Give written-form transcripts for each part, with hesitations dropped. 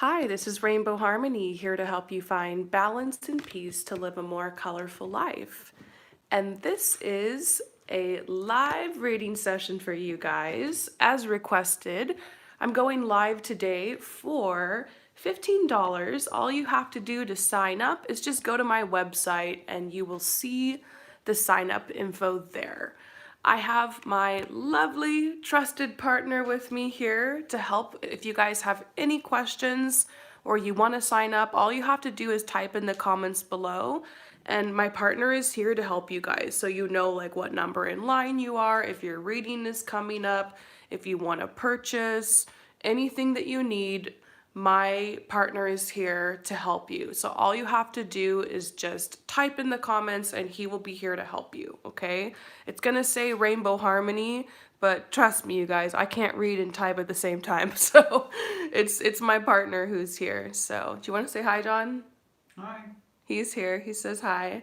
Hi, this is Rainbow Harmony here to help you find balance and peace to live a more colorful life. And this is a live reading session for you guys. As requested, I'm going live today for $15. All you have to do to sign up is just go to my website and you will see the sign up info there. I have my lovely trusted partner with me here to help. If you guys have any questions or you want to sign up, all you have to do is type in the comments below and my partner is here to help you guys. So you know like what number in line you are, if your reading is coming up, if you want to purchase, anything that you need, my partner is here to help you. So all you have to do is just type in the comments and he will be here to help you, okay? It's gonna say Rainbow Harmony, but trust me, you guys, I can't read and type at the same time. So it's my partner who's here. So do you want to say hi, John? Hi. He's here. He says hi.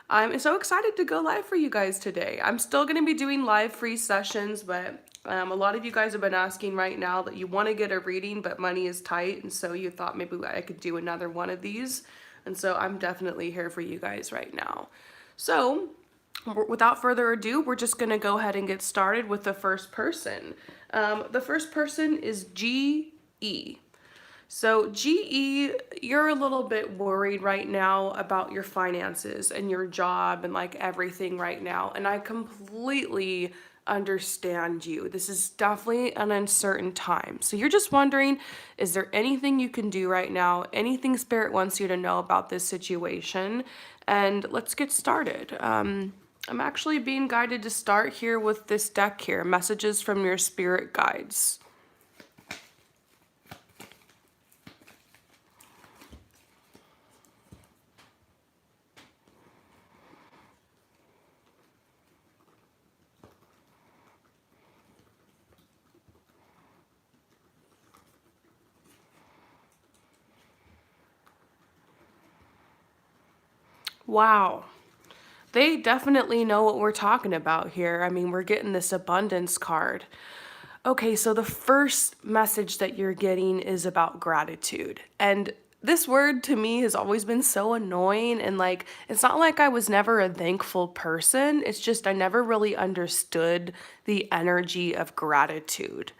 I'm so excited to go live for you guys today. I'm still going to be doing live free sessions, but a lot of you guys have been asking right now that you want to get a reading, but money is tight, and so you thought maybe I could do another one of these. And so I'm definitely here for you guys right now. So without further ado, we're just going to go ahead and get started with the first person. The first person is GE. So, GE, you're a little bit worried right now about your finances and your job and like everything right now. And I completely understand you. This is definitely an uncertain time. So, you're just wondering, is there anything you can do right now? Anything Spirit wants you to know about this situation? And let's get started. I'm actually being guided to start here with this deck here, Messages from Your Spirit Guides. Wow. They definitely know what we're talking about here. I mean, we're getting this abundance card. Okay, so the first message that you're getting is about gratitude. And this word to me has always been so annoying. And like, it's not like I was never a thankful person, it's just I never really understood the energy of gratitude.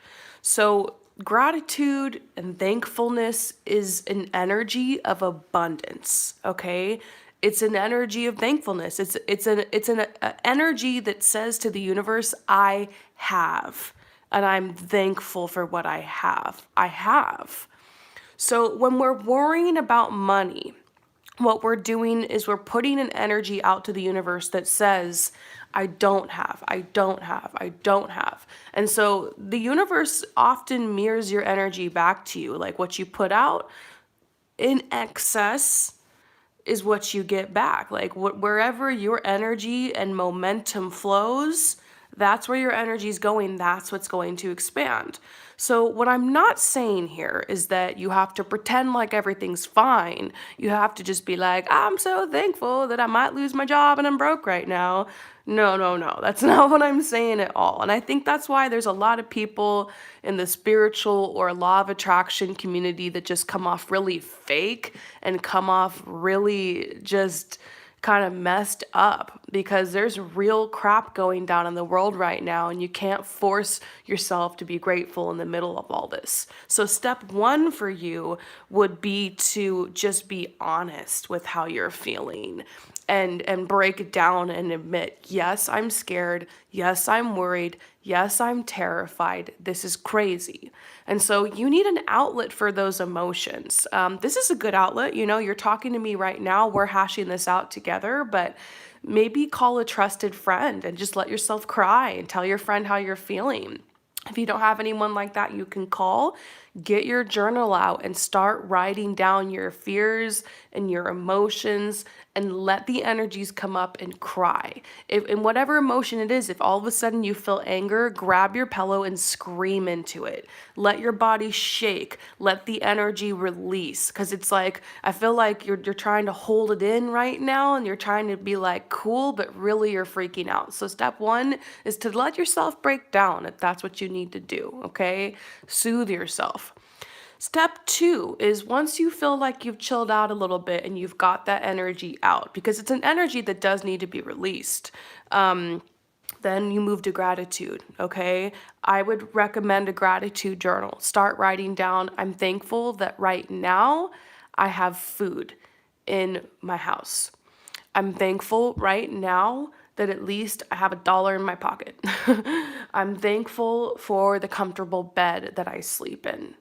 So, gratitude and thankfulness is an energy of abundance, okay? It's an energy of thankfulness. It's an energy that says to the universe, I have, and I'm thankful for what I have. I have. So when we're worrying about money, what we're doing is we're putting an energy out to the universe that says, I don't have, I don't have, I don't have. And so the universe often mirrors your energy back to you. Like what you put out in excess is what you get back. Like wherever your energy and momentum flows, that's where your energy is going. That's what's going to expand. So, what I'm not saying here is that you have to pretend like everything's fine. You have to just be like, I'm so thankful that I might lose my job and I'm broke right now. No, no, no. That's not what I'm saying at all. And I think that's why there's a lot of people in the spiritual or law of attraction community that just come off really fake and come off really just kind of messed up because there's real crap going down in the world right now and you can't force yourself to be grateful in the middle of all this. So step 1 for you would be to just be honest with how you're feeling and break it down and admit, yes, I'm scared, yes, I'm worried, yes, I'm terrified, this is crazy. And so you need an outlet for those emotions. This is a good outlet. You know, you're talking to me right now, we're hashing this out together, but maybe call a trusted friend and just let yourself cry and tell your friend how you're feeling. If you don't have anyone like that you can call, get your journal out and start writing down your fears and your emotions and let the energies come up and cry. If in whatever emotion it is, if all of a sudden you feel anger, grab your pillow and scream into it. Let your body shake. Let the energy release. Because it's like, I feel like you're trying to hold it in right now and you're trying to be like cool, but really you're freaking out. So step 1 is to let yourself break down if that's what you need to do, okay? Soothe yourself. Step two is once you feel like you've chilled out a little bit and you've got that energy out, because it's an energy that does need to be released. Then you move to gratitude, okay? I would recommend a gratitude journal. Start writing down, I'm thankful that right now I have food in my house. I'm thankful right now that at least I have $1 in my pocket. I'm thankful for the comfortable bed that I sleep in.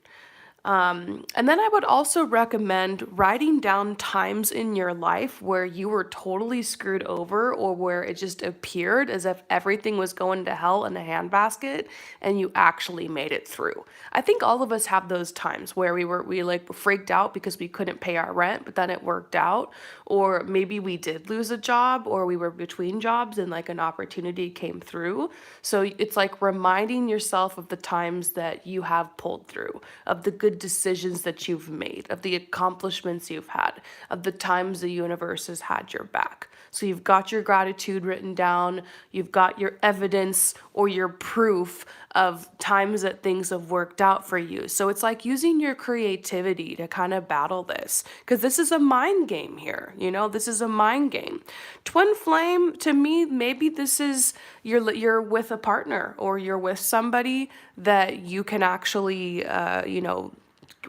And then I would also recommend writing down times in your life where you were totally screwed over or where it just appeared as if everything was going to hell in a handbasket and you actually made it through. I think all of us have those times where we like freaked out because we couldn't pay our rent, but then it worked out. Or maybe we did lose a job or we were between jobs and like an opportunity came through. So it's like reminding yourself of the times that you have pulled through, of the good decisions that you've made, of the accomplishments you've had, of the times the universe has had your back. So you've got your gratitude written down, you've got your evidence or your proof of times that things have worked out for you. So it's like using your creativity to kind of battle this, because this is a mind game here. This is a mind game. Twin flame, to me, maybe this is you're with a partner or you're with somebody that you can actually,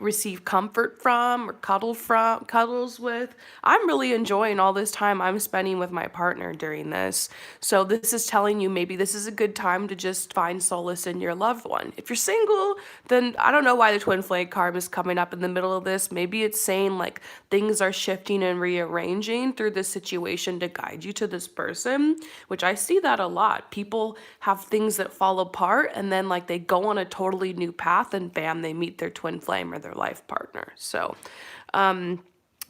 receive comfort from or cuddles with. I'm really enjoying all this time I'm spending with my partner during this. So this is telling you maybe this is a good time to just find solace in your loved one. If you're single, then I don't know why the twin flame card is coming up in the middle of this. Maybe it's saying like things are shifting and rearranging through this situation to guide you to this person, which I see that a lot. People have things that fall apart and then like they go on a totally new path and bam, they meet their twin flame or their life partner. So,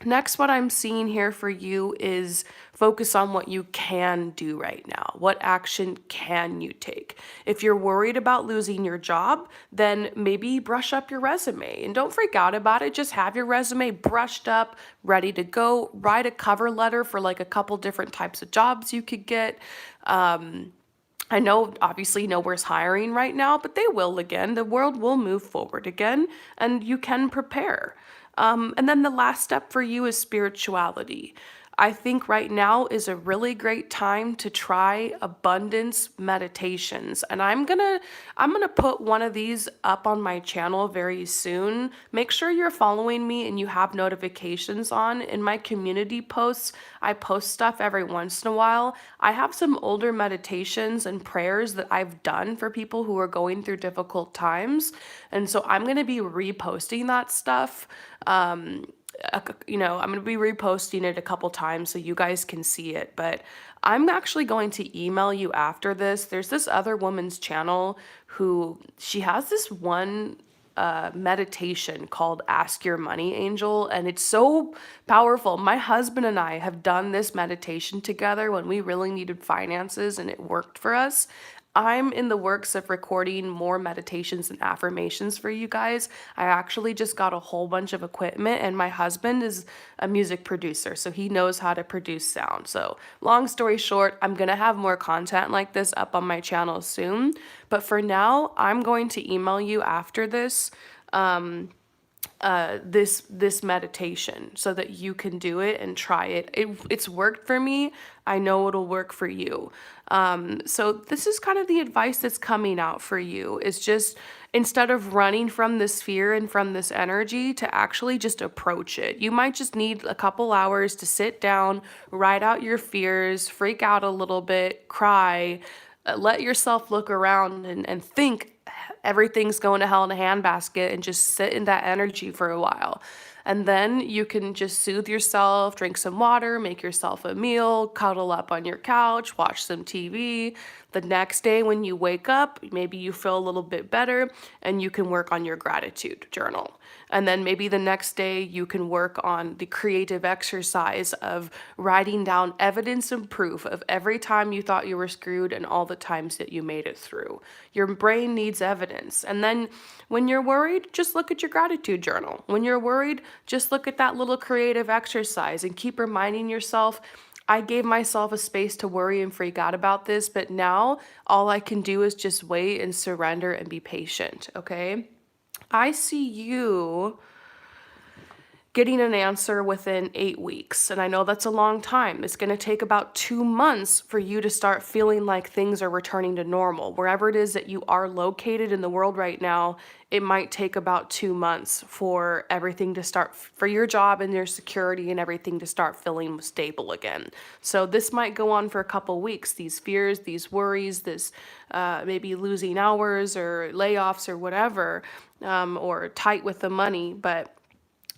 next, what I'm seeing here for you is focus on what you can do right now. What action can you take? If you're worried about losing your job, then maybe brush up your resume and don't freak out about it. Just have your resume brushed up, ready to go. Write a cover letter for like a couple different types of jobs you could get. I know obviously nowhere's hiring right now, but they will again. The world will move forward again, and you can prepare. And then the last step for you is spirituality. I think right now is a really great time to try abundance meditations. And I'm gonna put one of these up on my channel very soon. Make sure you're following me and you have notifications on. In my community posts, I post stuff every once in a while. I have some older meditations and prayers that I've done for people who are going through difficult times. And so I'm gonna be reposting that stuff. I'm going to be reposting it a couple times so you guys can see it, but I'm actually going to email you after this. There's this other woman's channel who she has this one meditation called Ask Your Money Angel, and it's so powerful. My husband and I have done this meditation together when we really needed finances and it worked for us. I'm in the works of recording more meditations and affirmations for you guys. I actually just got a whole bunch of equipment, and my husband is a music producer, so he knows how to produce sound. So, long story short, I'm gonna have more content like this up on my channel soon. But for now, I'm going to email you after this. This meditation so that you can do it and try it. It's worked for me. I know it'll work for you. So this is kind of the advice that's coming out for you, is just instead of running from this fear and from this energy, to actually just approach it. You might just need a couple hours to sit down, write out your fears, freak out a little bit, cry, let yourself look around and think everything's going to hell in a handbasket, and just sit in that energy for a while. And then you can just soothe yourself, drink some water, make yourself a meal, cuddle up on your couch, watch some TV. The next day when you wake up, maybe you feel a little bit better and you can work on your gratitude journal. And then maybe the next day you can work on the creative exercise of writing down evidence and proof of every time you thought you were screwed and all the times that you made it through. Your brain needs evidence. And then when you're worried, just look at your gratitude journal. When you're worried, just look at that little creative exercise and keep reminding yourself, I gave myself a space to worry and freak out about this, but now all I can do is just wait and surrender and be patient, okay? I see you getting an answer within 8 weeks. And I know that's a long time. It's going to take about 2 months for you to start feeling like things are returning to normal. Wherever it is that you are located in the world right now, it might take about 2 months for everything to start, for your job and your security and everything to start feeling stable again. So this might go on for a couple weeks. These fears, these worries, this maybe losing hours or layoffs or whatever, or tight with the money. But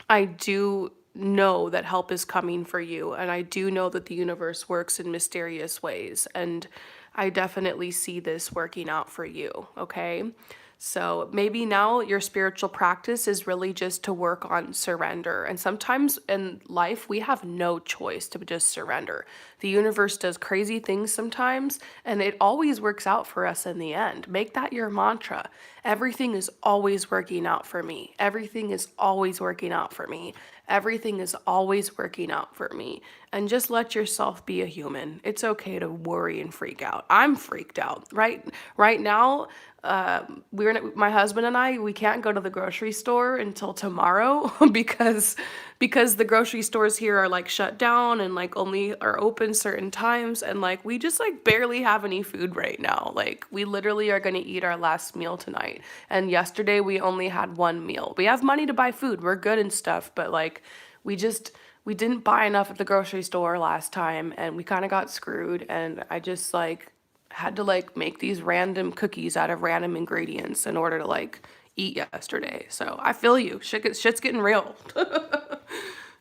I do know that help is coming for you, and I do know that the universe works in mysterious ways, and I definitely see this working out for you, okay? So maybe now your spiritual practice is really just to work on surrender. And sometimes in life, we have no choice to just surrender. The universe does crazy things sometimes, and it always works out for us in the end. Make that your mantra. Everything is always working out for me. Everything is always working out for me. Everything is always working out for me. And just let yourself be a human. It's okay to worry and freak out. I'm freaked out. Right now, my husband and I, we can't go to the grocery store until tomorrow because the grocery stores here are like shut down and like only are open certain times, and like we just like barely have any food right now. Like we literally are going to eat our last meal tonight, and yesterday we only had one meal. We have money to buy food, we're good and stuff, but like we didn't buy enough at the grocery store last time, and we kind of got screwed, and I just like had to like make these random cookies out of random ingredients in order to like eat yesterday. So I feel you. Shit's getting real.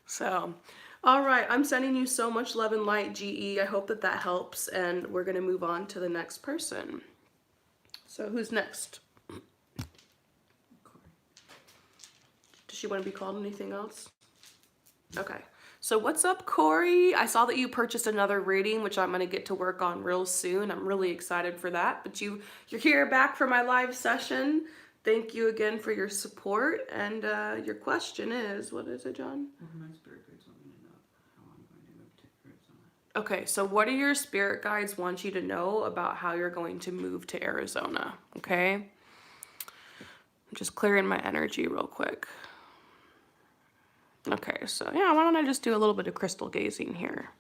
So, all right. I'm sending you so much love and light, GE. I hope that that helps. And we're going to move on to the next person. So who's next? Does she want to be called anything else? Okay. So what's up, Corey? I saw that you purchased another reading, which I'm going to get to work on real soon. I'm really excited for that. But you're here back for my live session. Thank you again for your support. And your question is, what is it, John? My spirit guides want me to know how I'm going to move to Arizona. Okay, so what do your spirit guides want you to know about how you're going to move to Arizona? Okay? I'm just clearing my energy real quick. Okay, so yeah, why don't I just do a little bit of crystal gazing here?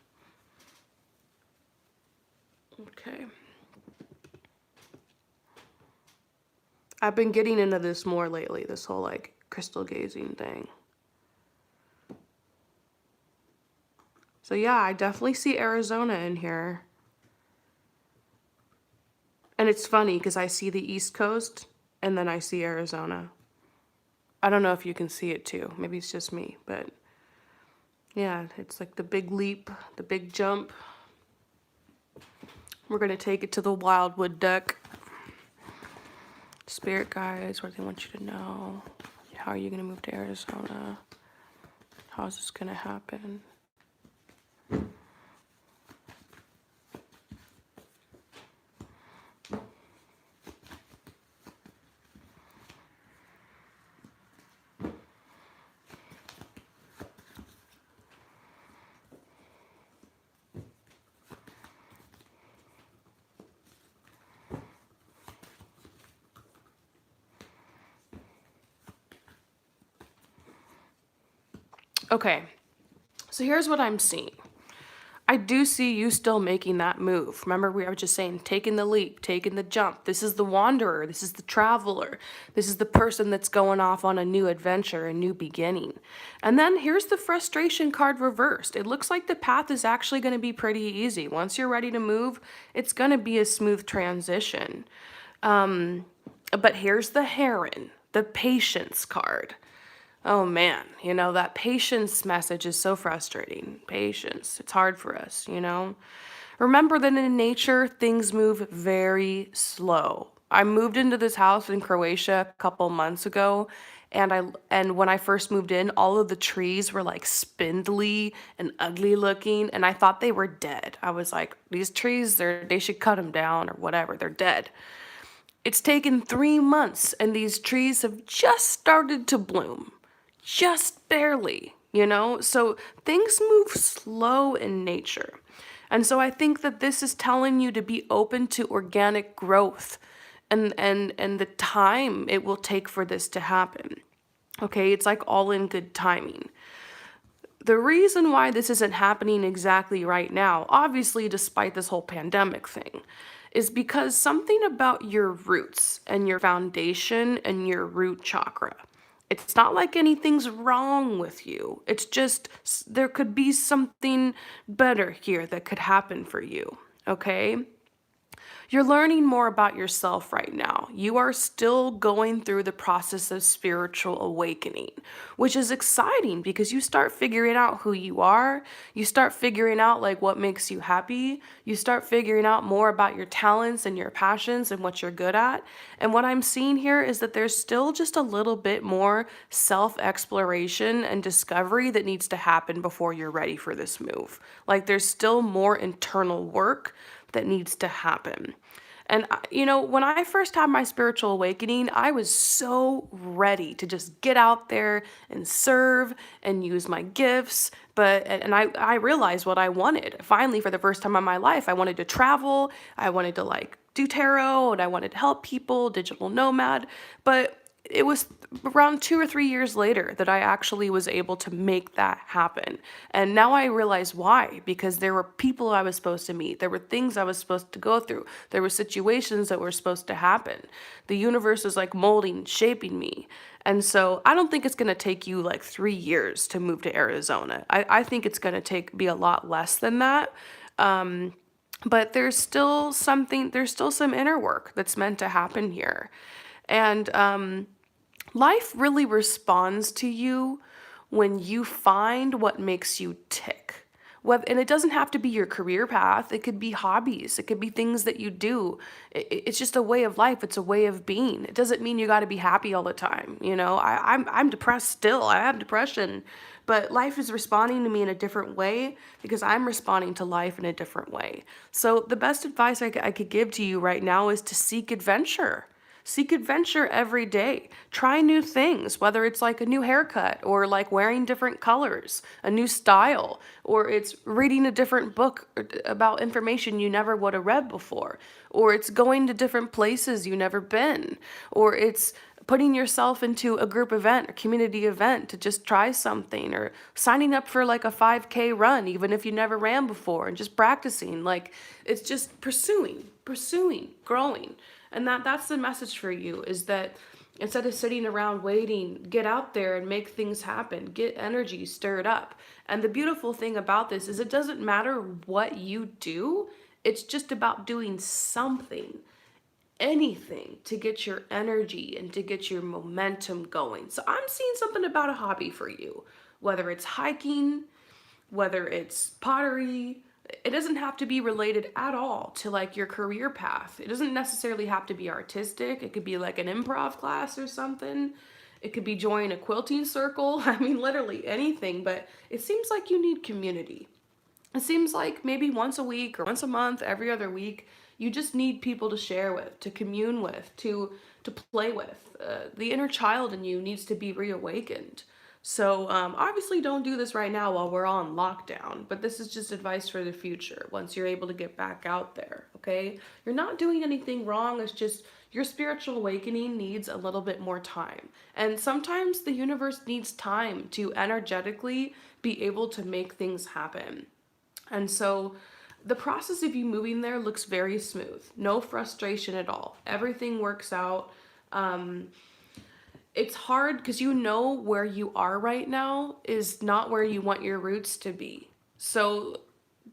Okay. I've been getting into this more lately, this whole like crystal gazing thing. So yeah, I definitely see Arizona in here. And it's funny because I see the East Coast and then I see Arizona. I don't know if you can see it too. Maybe it's just me, but yeah, it's like the big leap, the big jump. We're going to take it to the Wildwood deck. Spirit guides, what do they want you to know? How are you going to move to Arizona? How is this going to happen? Okay, so here's what I'm seeing. I do see you still making that move. Remember, we were just saying, taking the leap, taking the jump. This is the wanderer. This is the traveler. This is the person that's going off on a new adventure, a new beginning. And then here's the frustration card reversed. It looks like the path is actually going to be pretty easy. Once you're ready to move, it's going to be a smooth transition. But here's the heron, the patience card. Oh man, that patience message is so frustrating. Patience. It's hard for us, Remember that in nature, things move very slow. I moved into this house in Croatia a couple months ago, and when I first moved in, all of the trees were like spindly and ugly looking, and I thought they were dead. I was like, these trees, they should cut them down or whatever. They're dead. It's taken 3 months, and these trees have just started to bloom. Just barely, So things move slow in nature. And so I think that this is telling you to be open to organic growth and the time it will take for this to happen. Okay, it's like all in good timing. The reason why this isn't happening exactly right now, obviously, despite this whole pandemic thing, is because something about your roots and your foundation and your root chakra. It's not like anything's wrong with you. It's just there could be something better here that could happen for you. Okay? You're learning more about yourself right now. You are still going through the process of spiritual awakening, which is exciting because you start figuring out who you are. You start figuring out like what makes you happy. You start figuring out more about your talents and your passions and what you're good at. And what I'm seeing here is that there's still just a little bit more self-exploration and discovery that needs to happen before you're ready for this move. Like there's still more internal work that needs to happen. And, when I first had my spiritual awakening, I was so ready to just get out there and serve and use my gifts. And I realized what I wanted. Finally, for the first time in my life, I wanted to travel. I wanted to like do tarot and I wanted to help people, digital nomad. But it was around 2 or 3 years later that I actually was able to make that happen. And now I realize why, because there were people I was supposed to meet. There were things I was supposed to go through. There were situations that were supposed to happen. The universe is like molding, shaping me. And so I don't think it's going to take you like 3 years to move to Arizona. I think it's going to be a lot less than that. But there's still some inner work that's meant to happen here. And life really responds to you when you find what makes you tick. And it doesn't have to be your career path. It could be hobbies. It could be things that you do. It's just a way of life. It's a way of being. It doesn't mean you got to be happy all the time. I'm depressed still. I have depression, but life is responding to me in a different way because I'm responding to life in a different way. So the best advice I could give to you right now is to seek adventure. Seek adventure every day. Try new things, whether it's like a new haircut or like wearing different colors, a new style, or it's reading a different book about information you never would have read before, or it's going to different places you never been, or it's putting yourself into a group event or community event to just try something, or signing up for like a 5K run even if you never ran before and just practicing. Like it's just pursuing, growing. And that's the message for you, is that instead of sitting around waiting, get out there and make things happen. Get energy stirred up. And the beautiful thing about this is it doesn't matter what you do. It's just about doing something, anything to get your energy and to get your momentum going. So I'm seeing something about a hobby for you, whether it's hiking, whether it's pottery. It doesn't have to be related at all to like your career path. It doesn't necessarily have to be artistic. It could be like an improv class or something. It could be joining a quilting circle. I mean, literally anything, but it seems like you need community. It seems like maybe once a week or once a month, every other week, you just need people to share with, to commune with, to play with. The inner child in you needs to be reawakened. So obviously don't do this right now while we're on lockdown, but this is just advice for the future once you're able to get back out there, okay? You're not doing anything wrong. It's just your spiritual awakening needs a little bit more time. And sometimes the universe needs time to energetically be able to make things happen. And so the process of you moving there looks very smooth. No frustration at all. Everything works out. It's hard because where you are right now is not where you want your roots to be. So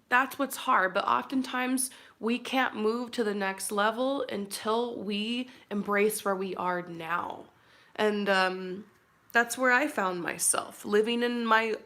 that's what's hard. But oftentimes we can't move to the next level until we embrace where we are now. And that's where I found myself, living in my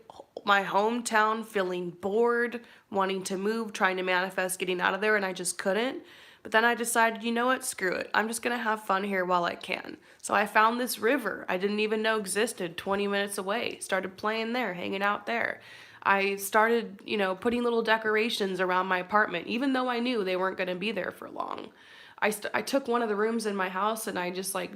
hometown, feeling bored, wanting to move, trying to manifest getting out of there, and I just couldn't. But then I decided, you know what, screw it. I'm just gonna have fun here while I can. So I found this river I didn't even know existed 20 minutes away. Started playing there, hanging out there. I started, putting little decorations around my apartment, even though I knew they weren't gonna be there for long. I took one of the rooms in my house and I just like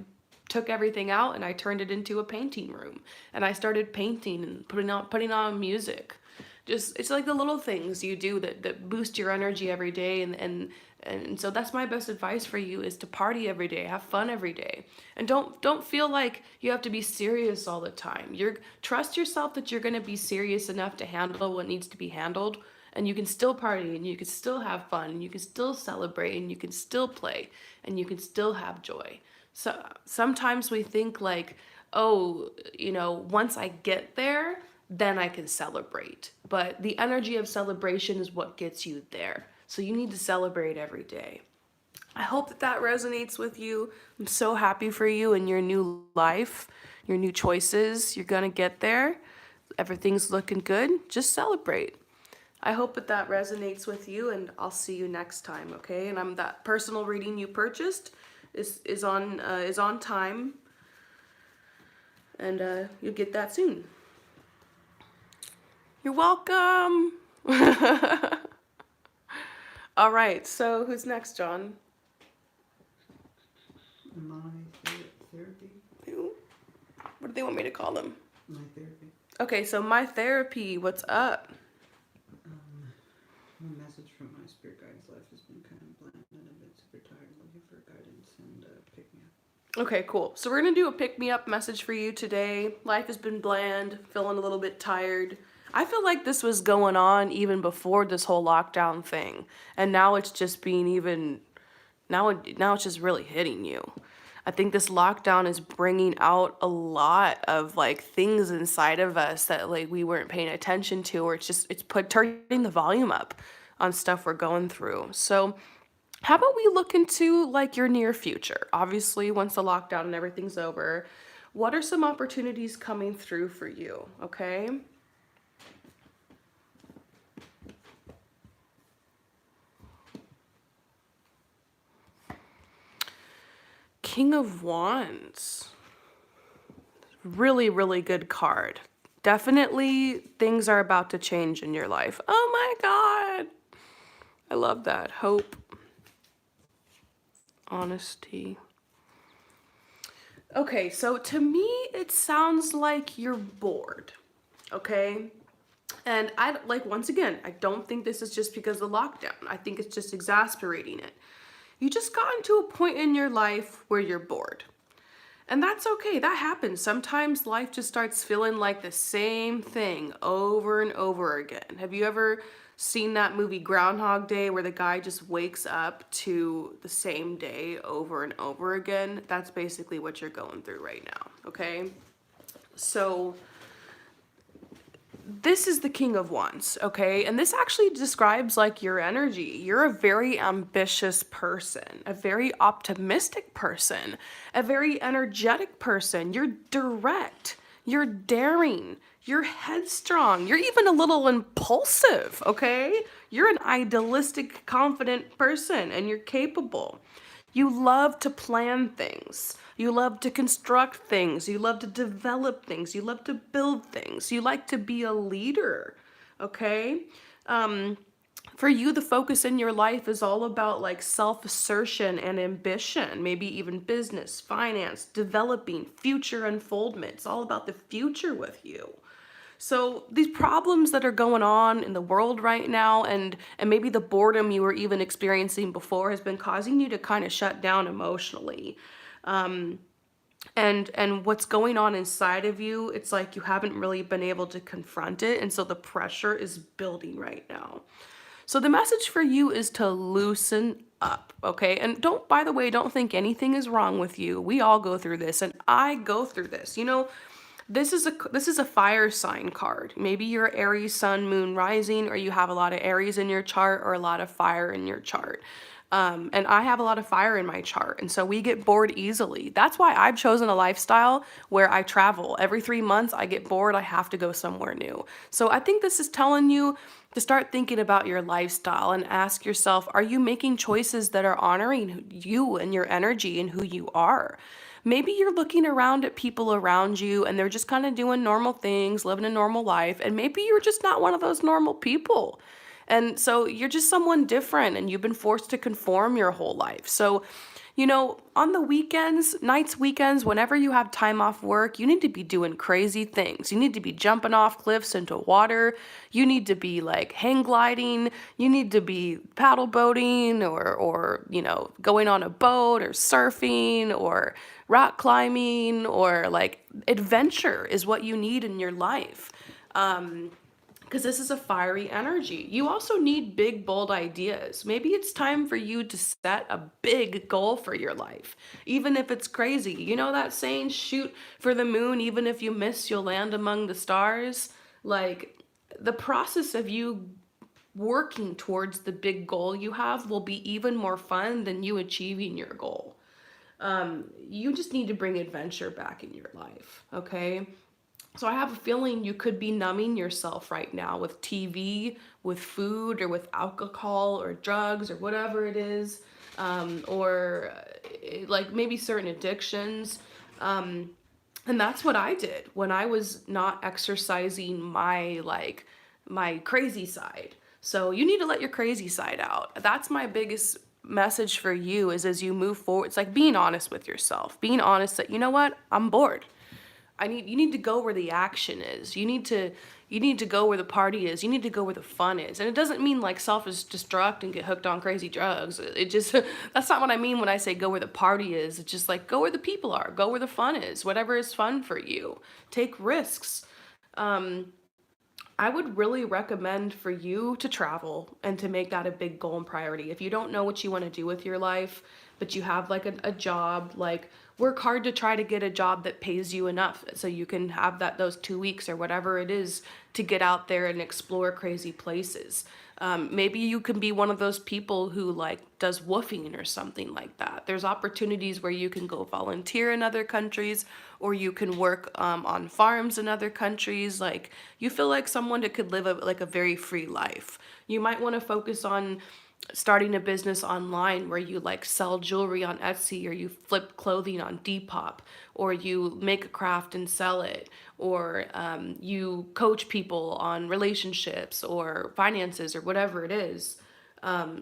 took everything out and I turned it into a painting room. And I started painting and putting on music. Just it's like the little things you do that boost your energy every day, and so that's my best advice for you is to party every day, have fun every day. And don't feel like you have to be serious all the time. You're trust yourself that you're going to be serious enough to handle what needs to be handled, and you can still party and you can still have fun and you can still celebrate and you can still play and you can still have joy. So sometimes we think like, oh, once I get there, then I can celebrate. But the energy of celebration is what gets you there. So you need to celebrate every day. I hope that that resonates with you. I'm so happy for you and your new life, your new choices. You're going to get there. Everything's looking good. Just celebrate. I hope that that resonates with you, and I'll see you next time, okay? And that personal reading you purchased is on time, and you'll get that soon. You're welcome. All right, so who's next, John? My therapy. Who? What do they want me to call them? My therapy. Okay, so my therapy, what's up? A message from my spirit guides. Life has been kind of bland and I've been super tired, looking for guidance and pick me up. Okay, cool. So we're gonna do a pick me up message for you today. Life has been bland, feeling a little bit tired. I feel like this was going on even before this whole lockdown thing, and now it's just being even now it's just really hitting you. I think this lockdown is bringing out a lot of like things inside of us that like we weren't paying attention to, or turning the volume up on stuff we're going through. So how about we look into like your near future? Obviously, once the lockdown and everything's over, what are some opportunities coming through for you? Okay. King of Wands. Really, really good card. Definitely things are about to change in your life. Oh my God. I love that. Hope. Honesty. Okay, so to me, it sounds like you're bored. Okay? And once again, I don't think this is just because of the lockdown. I think it's just exasperating it. You just gotten to a point in your life where you're bored. And that's okay, that happens. Sometimes life just starts feeling like the same thing over and over again. Have you ever seen that movie Groundhog Day where the guy just wakes up to the same day over and over again? That's basically what you're going through right now, okay? So this is the King of Wands, okay? And this actually describes like your energy. You're a very ambitious person, a very optimistic person, a very energetic person. You're direct, you're daring, you're headstrong, you're even a little impulsive, okay? You're an idealistic, confident person, and you're capable. You love to plan things. You love to construct things. You love to develop things. You love to build things. You like to be a leader, okay? For you, the focus in your life is all about like self-assertion and ambition, maybe even business, finance, developing, future unfoldment. It's all about the future with you. So these problems that are going on in the world right now, and maybe the boredom you were even experiencing before, has been causing you to kind of shut down emotionally. And what's going on inside of you, it's like you haven't really been able to confront it, and so the pressure is building right now. So the message for you is to loosen up, okay? And by the way, don't think anything is wrong with you. We all go through this, and I go through this. This is a fire sign card. Maybe you're Aries, Sun, Moon, Rising, or you have a lot of Aries in your chart or a lot of fire in your chart. And I have a lot of fire in my chart, and so we get bored easily. That's why I've chosen a lifestyle where I travel. Every 3 months, I get bored, I have to go somewhere new. So I think this is telling you to start thinking about your lifestyle and ask yourself, are you making choices that are honoring you and your energy and who you are? Maybe you're looking around at people around you and they're just kind of doing normal things, living a normal life, and maybe you're just not one of those normal people. And so you're just someone different and you've been forced to conform your whole life. So, You know, on the weekends, nights, weekends, whenever you have time off work, you need to be doing crazy things. You need to be jumping off cliffs into water. You need to be like hang gliding. You need to be paddle boating or, going on a boat or surfing or rock climbing or like adventure is what you need in your life. Because this is a fiery energy. You also need big, bold ideas. Maybe it's time for you to set a big goal for your life, even if it's crazy. You know that saying, shoot for the moon, even if you miss, you'll land among the stars? Like, the process of you working towards the big goal you have will be even more fun than you achieving your goal. You just need to bring adventure back in your life, okay? So I have a feeling you could be numbing yourself right now with TV, with food, or with alcohol, or drugs, or whatever it is, or like maybe certain addictions. And that's what I did when I was not exercising my crazy side. So you need to let your crazy side out. That's my biggest message for you is as you move forward. It's like being honest with yourself. Being honest that, you know what? I'm bored. You need to go where the action is. You need to go where the party is. You need to go where the fun is. And it doesn't mean like self-destruct and get hooked on crazy drugs. It just that's not what I mean when I say go where the party is. It's just like go where the people are. Go where the fun is. Whatever is fun for you. Take risks. I would really recommend for you to travel and to make that a big goal and priority. If you don't know what you want to do with your life, but you have like a job, like work hard to try to get a job that pays you enough so you can have those 2 weeks or whatever it is to get out there and explore crazy places. Maybe you can be one of those people who like does woofing or something like that. There's opportunities where you can go volunteer in other countries, or you can work on farms in other countries. Like you feel like someone that could live like a very free life. You might want to focus on starting a business online where you like sell jewelry on Etsy, or you flip clothing on Depop, or you make a craft and sell it, or you coach people on relationships or finances or whatever it is,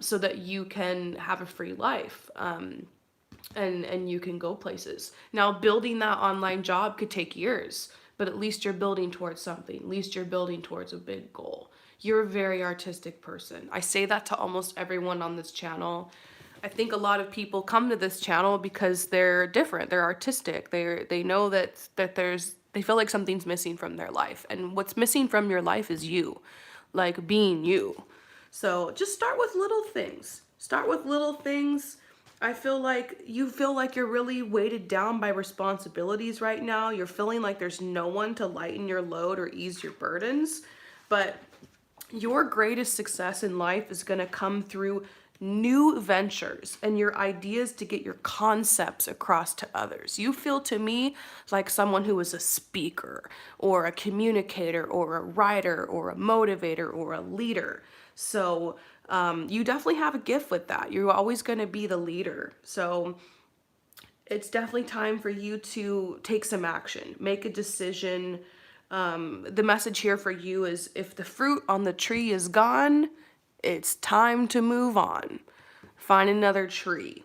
so that you can have a free life, and you can go places. Now, building that online job could take years, but at least you're building towards something. At least you're building towards a big goal. You're a very artistic person. I say that to almost everyone on this channel. I think a lot of people come to this channel because they're different. They're artistic. They know that they feel like something's missing from their life. And what's missing from your life is you, like being you. So just start with little things. Start with little things. I feel like you feel like you're really weighted down by responsibilities right now. You're feeling like there's no one to lighten your load or ease your burdens. But your greatest success in life is going to come through new ventures and your ideas to get your concepts across to others. You feel to me like someone who is a speaker or a communicator or a writer or a motivator or a leader. So you definitely have a gift with that. You're always going to be the leader. So it's definitely time for you to take some action, make a decision. The message here for you is if the fruit on the tree is gone, it's time to move on. Find another tree.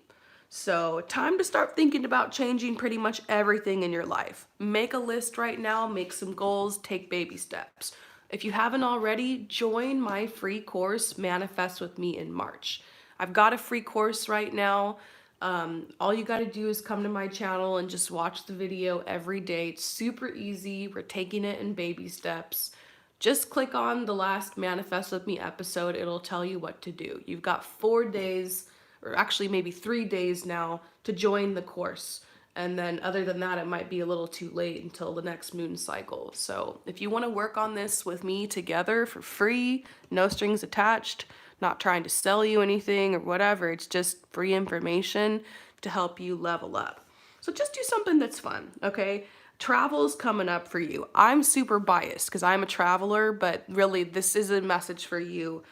So time to start thinking about changing pretty much everything in your life. Make a list right now, make some goals, take baby steps. If you haven't already, join my free course, Manifest with Me in March. I've got a free course right now. All you got to do is come to my channel and just watch the video every day. It's super easy. We're taking it in baby steps. Just click on the last Manifest with Me episode. It'll tell you what to do. You've got 4 days, or actually maybe 3 days now, to join the course. And then other than that, it might be a little too late until the next moon cycle. So if you want to work on this with me together for free, no strings attached, not trying to sell you anything or whatever, it's just free information to help you level up. So just do something that's fun, okay? Travel's coming up for you. I'm super biased because I'm a traveler, but really this is a message for you.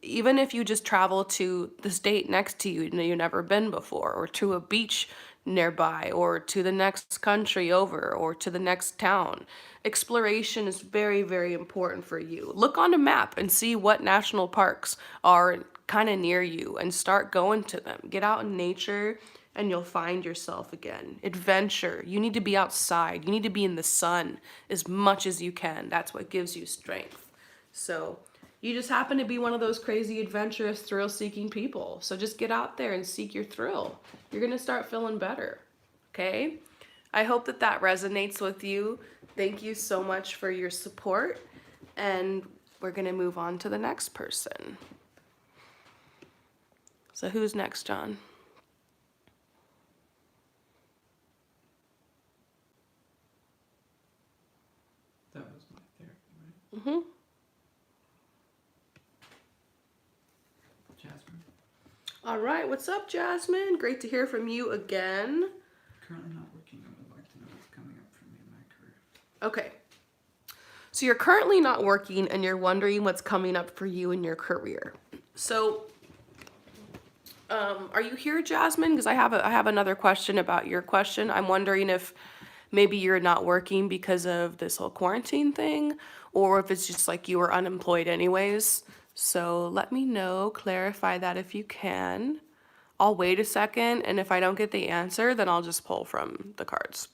Even if you just travel to the state next to you, you've never been before, or to a beach nearby, or to the next country over, or to the next town. Exploration is very, very important for you. Look on a map and see what national parks are kind of near you and start going to them. Get out in nature, and you'll find yourself again. Adventure. You need to be outside. You need to be in the sun as much as you can. That's what gives you strength. So you just happen to be one of those crazy, adventurous, thrill-seeking people. So just get out there and seek your thrill. You're going to start feeling better. Okay? I hope that that resonates with you. Thank you so much for your support. And we're going to move on to the next person. So who's next, John? That was my therapy, right? Mm-hmm. Jasmine. All right. What's up, Jasmine? Great to hear from you again. Currently not working. I would like to know what's coming up for me in my career. Okay. So you're currently not working and you're wondering what's coming up for you in your career. So are you here, Jasmine? Because I have another question about your question. I'm wondering if maybe you're not working because of this whole quarantine thing, or if it's just like you were unemployed anyways. So let me know, clarify that if you can. I'll wait a second, and if I don't get the answer, then I'll just pull from the cards.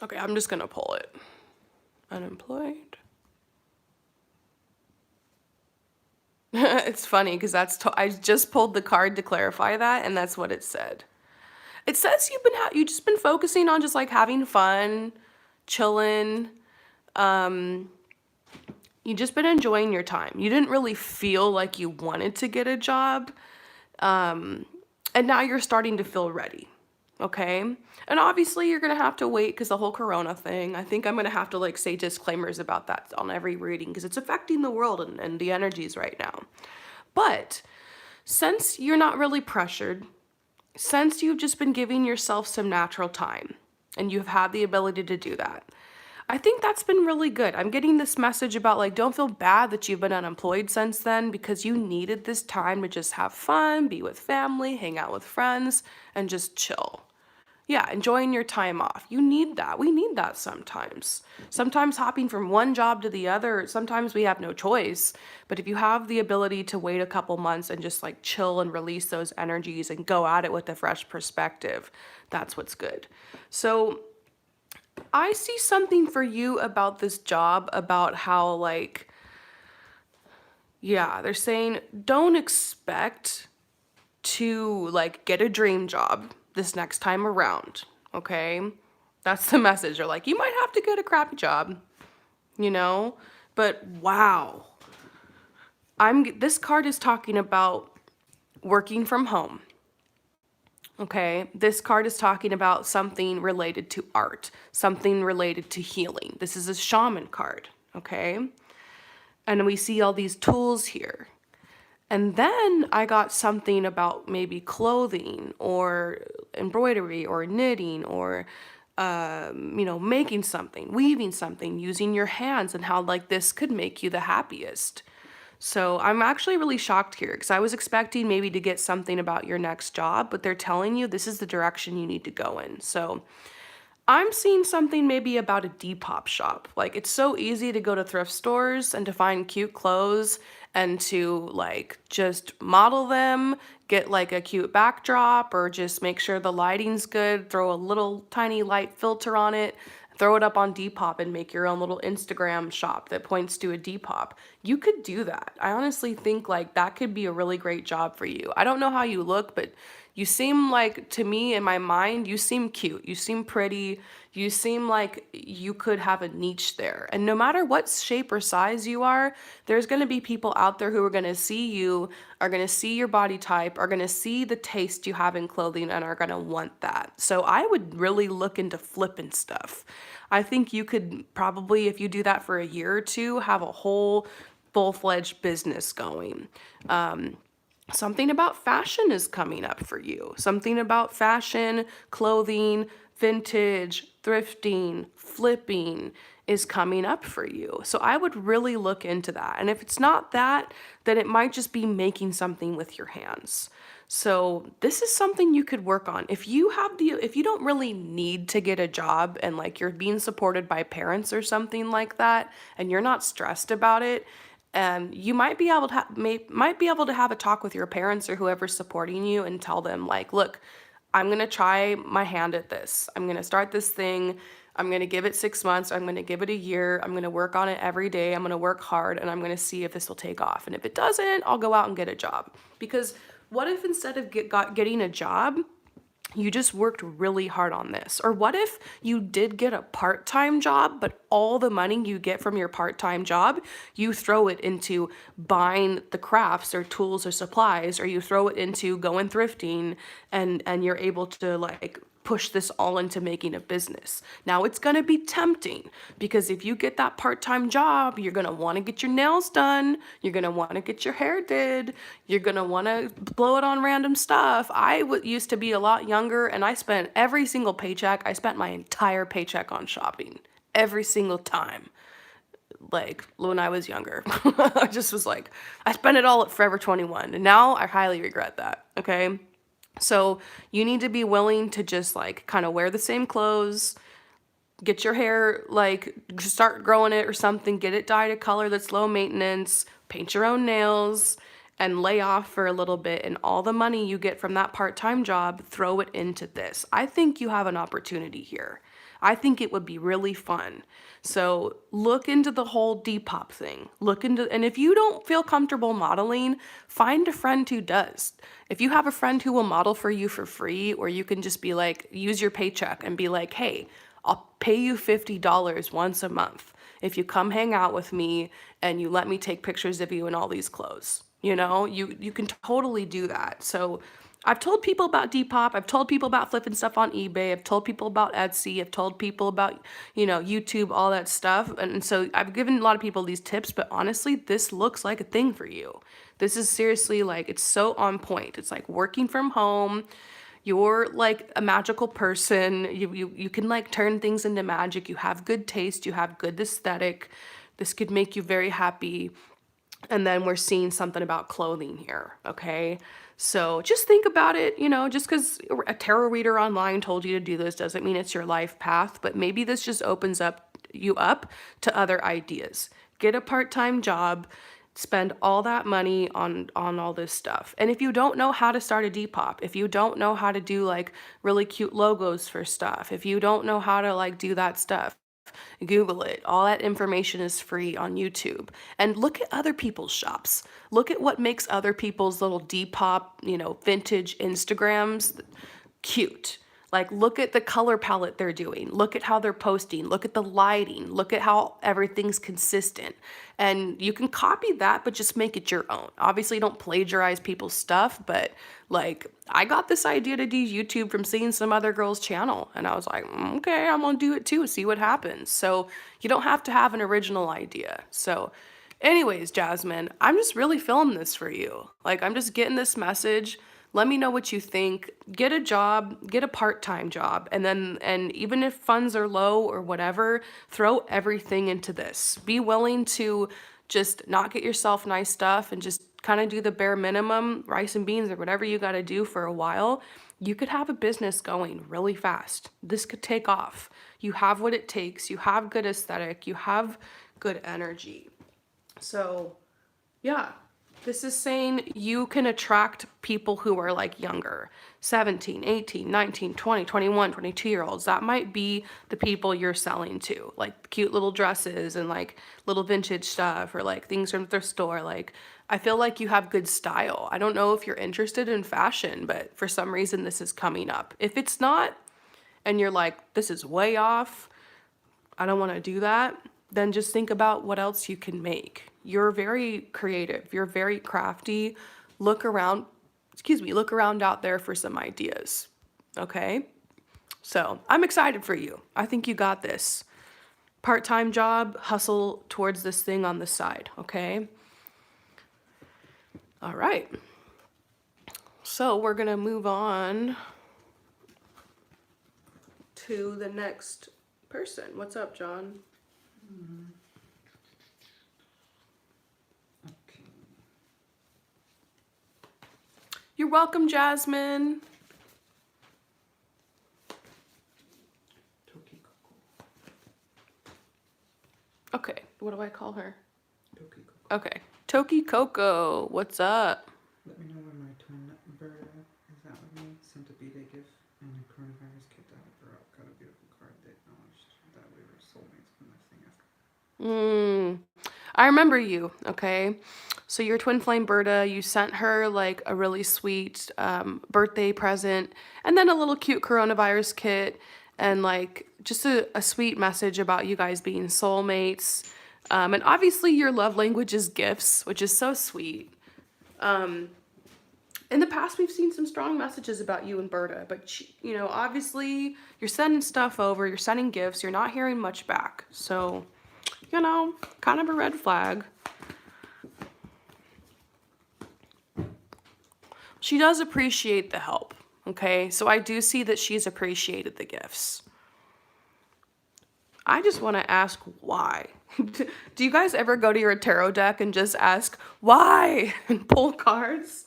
Okay, I'm just gonna pull it. Unemployed. It's funny because I just pulled the card to clarify that, and that's what it said. It says you've just been focusing on just like having fun, chilling. You've just been enjoying your time. You didn't really feel like you wanted to get a job, and now you're starting to feel ready. Okay. And obviously you're going to have to wait because the whole corona thing, I think I'm going to have to like say disclaimers about that on every reading because it's affecting the world and the energies right now. But since you're not really pressured, since you've just been giving yourself some natural time and you've had the ability to do that, I think that's been really good. I'm getting this message about like, don't feel bad that you've been unemployed since then because you needed this time to just have fun, be with family, hang out with friends, and just chill. Yeah, enjoying your time off. You need that. We need that sometimes. Sometimes hopping from one job to the other, sometimes we have no choice. But if you have the ability to wait a couple months and just like chill and release those energies and go at it with a fresh perspective, that's what's good. So I see something for you about this job, about how like, yeah, they're saying don't expect to like get a dream job this next time around, okay? That's the message. They're like, you might have to get a crappy job, you know? But wow. This card is talking about working from home. Okay, this card is talking about something related to art, something related to healing. This is a shaman card, okay? And we see all these tools here. And then I got something about maybe clothing or embroidery or knitting or, making something, weaving something, using your hands, and how like this could make you the happiest. So I'm actually really shocked here because I was expecting maybe to get something about your next job, but they're telling you this is the direction you need to go in. So I'm seeing something maybe about a Depop shop. Like it's so easy to go to thrift stores and to find cute clothes and to like just model them, get like a cute backdrop or just make sure the lighting's good, throw a little tiny light filter on it, throw it up on Depop and make your own little Instagram shop that points to a Depop. You could do that. I honestly think like that could be a really great job for you. I don't know how you look, but you seem like, to me in my mind, you seem cute. You seem pretty. You seem like you could have a niche there. And no matter what shape or size you are, there's going to be people out there who are going to see you, are going to see your body type, are going to see the taste you have in clothing and are going to want that. So I would really look into flipping stuff. I think you could probably, if you do that for a year or two, have a whole full-fledged business going. Something about fashion is coming up for you. Something about fashion, clothing, vintage, thrifting, flipping is coming up for you. So I would really look into that. And if it's not that, then it might just be making something with your hands. So this is something you could work on. If you don't really need to get a job and like you're being supported by parents or something like that and you're not stressed about it, you might be able to might be able to have a talk with your parents or whoever's supporting you and tell them like, look, I'm going to try my hand at this. I'm going to start this thing. I'm going to give it 6 months. I'm going to give it a year. I'm going to work on it every day. I'm going to work hard and I'm going to see if this will take off. And if it doesn't, I'll go out and get a job. Because what if instead of getting a job, you just worked really hard on this? Or what if you did get a part-time job, but all the money you get from your part-time job, you throw it into buying the crafts or tools or supplies, or you throw it into going thrifting and you're able to like push this all into making a business. Now it's going to be tempting because if you get that part-time job, you're going to want to get your nails done, you're going to want to get your hair did, you're going to want to blow it on random stuff. Used to be a lot younger and I spent every single paycheck, I spent my entire paycheck on shopping every single time. Like when I was younger, I just was like, I spent it all at Forever 21 and now I highly regret that. Okay. So you need to be willing to just like kind of wear the same clothes, get your hair, like start growing it or something, get it dyed a color that's low maintenance, paint your own nails, and lay off for a little bit. And all the money you get from that part-time job, throw it into this. I think you have an opportunity here. I think it would be really fun. So look into the whole Depop thing. And if you don't feel comfortable modeling, find a friend who does. If you have a friend who will model for you for free, or you can just be like, use your paycheck and be like, hey, I'll pay you $50 once a month if you come hang out with me and you let me take pictures of you in all these clothes. You can totally do that. So I've told people about Depop. I've told people about flipping stuff on eBay. I've told people about Etsy. I've told people about, YouTube, all that stuff. And so I've given a lot of people these tips, but honestly, this looks like a thing for you. This is seriously like, it's so on point. It's like working from home. You're like a magical person. You can like turn things into magic. You have good taste. You have good aesthetic. This could make you very happy. And then we're seeing something about clothing here, okay? So just think about it, just because a tarot reader online told you to do this doesn't mean it's your life path, but maybe this just opens you up to other ideas. Get a part-time job, spend all that money on all this stuff. And if you don't know how to start a Depop, if you don't know how to do like really cute logos for stuff, if you don't know how to like do that stuff, Google it. All that information is free on YouTube. And look at other people's shops. Look at what makes other people's little Depop, vintage Instagrams cute. Like, look at the color palette they're doing. Look at how they're posting. Look at the lighting. Look at how everything's consistent. And you can copy that, but just make it your own. Obviously, don't plagiarize people's stuff, but like, I got this idea to do YouTube from seeing some other girl's channel. And I was like, okay, I'm gonna do it too, see what happens. So you don't have to have an original idea. So anyways, Jasmine, I'm just really feeling this for you. Like, I'm just getting this message. Let me know what you think. Get a job, get a part-time job, and even if funds are low or whatever, throw everything into this. Be willing to just not get yourself nice stuff and just kind of do the bare minimum, rice and beans or whatever you got to do for a while. You could have a business going really fast. This could take off. You have what it takes. You have good aesthetic. You have good energy. So, yeah. This is saying you can attract people who are like younger, 17, 18, 19, 20, 21, 22-year-olds. That might be the people you're selling to, like cute little dresses and like little vintage stuff or like things from the thrift store. Like, I feel like you have good style. I don't know if you're interested in fashion, but for some reason this is coming up. If it's not, and you're like, this is way off, I don't want to do that, then just think about what else you can make. You're very creative. You're very crafty. Look around out there for some ideas. Okay? So I'm excited for you. I think you got this. Part-time job, hustle towards this thing on the side. Okay? All right. So we're going to move on to the next person. What's up, John? You're welcome, Jasmine. Toki Coco. Okay, what do I call her? Toki Coco. Okay, Toki Coco, what's up? Let me know when my twin Berta is out with me. Sent a B-Day gift and a coronavirus kit to help her out. Got a beautiful card that acknowledged that we were soulmates when this thing after. I remember you, okay? So your twin flame Berta, you sent her like a really sweet birthday present and then a little cute coronavirus kit and like just a sweet message about you guys being soulmates. And obviously your love language is gifts, which is so sweet. In the past, we've seen some strong messages about you and Berta, but you know, obviously you're sending stuff over, you're sending gifts, you're not hearing much back. So, you know, kind of a red flag. She does appreciate the help, okay? So I do see that she's appreciated the gifts. I just want to ask why. Do you guys ever go to your tarot deck and just ask why and pull cards?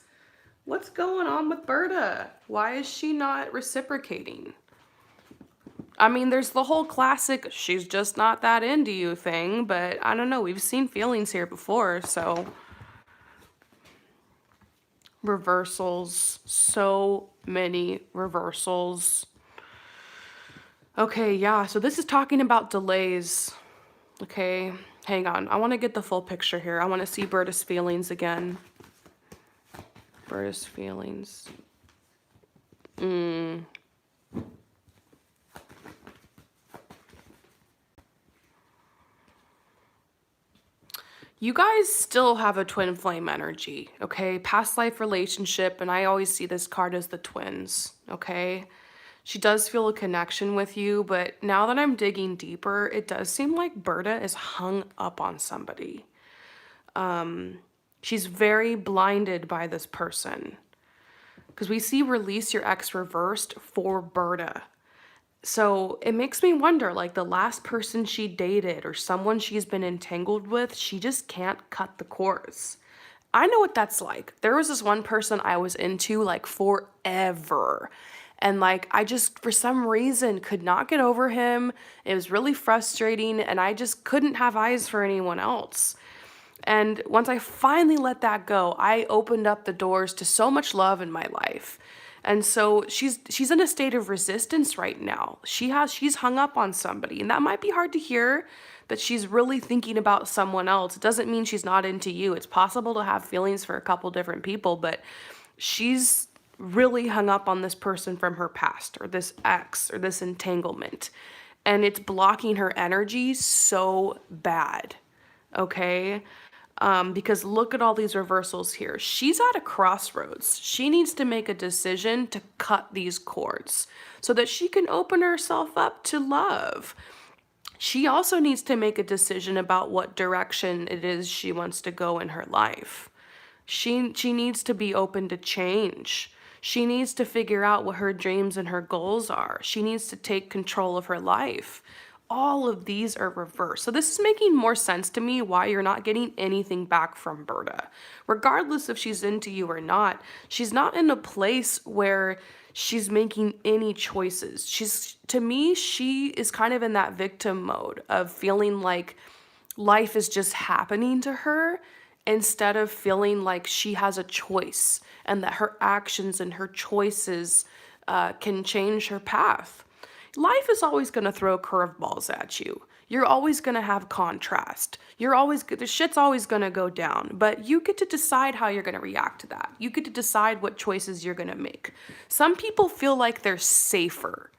What's going on with Berta? Why is she not reciprocating? I mean, there's the whole classic, she's just not that into you thing, but I don't know. We've seen feelings here before, so. Reversals. So many reversals. Okay, yeah, so this is talking about delays. Okay, hang on. I want to get the full picture here. I want to see Berta's feelings again. Berta's feelings. You guys still have a twin flame energy, okay? Past life relationship, and I always see this card as the twins, okay? She does feel a connection with you, but now that I'm digging deeper, it does seem like Berta is hung up on somebody. She's very blinded by this person. Because we see release your ex reversed for Berta. So it makes me wonder, like the last person she dated or someone she's been entangled with, she just can't cut the cords. I know what that's like. There was this one person I was into like forever. And like I just for some reason could not get over him. It was really frustrating and I just couldn't have eyes for anyone else. And once I finally let that go, I opened up the doors to so much love in my life. And so she's in a state of resistance right now. She's hung up on somebody, and that might be hard to hear that she's really thinking about someone else. It doesn't mean she's not into you. It's possible to have feelings for a couple different people, but she's really hung up on this person from her past or this ex or this entanglement. And it's blocking her energy so bad. Okay? Because look at all these reversals here. She's at a crossroads. She needs to make a decision to cut these cords so that she can open herself up to love. She also needs to make a decision about what direction it is she wants to go in her life. She needs to be open to change. She needs to figure out what her dreams and her goals are. She needs to take control of her life. All of these are reversed. So this is making more sense to me why you're not getting anything back from Berta. Regardless if she's into you or not, she's not in a place where she's making any choices. To me, she is kind of in that victim mode of feeling like life is just happening to her instead of feeling like she has a choice and that her actions and her choices can change her path. Life is always going to throw curveballs at you. You're always going to have contrast. The shit's always going to go down, but you get to decide how you're going to react to that. You get to decide what choices you're going to make. Some people feel like they're safer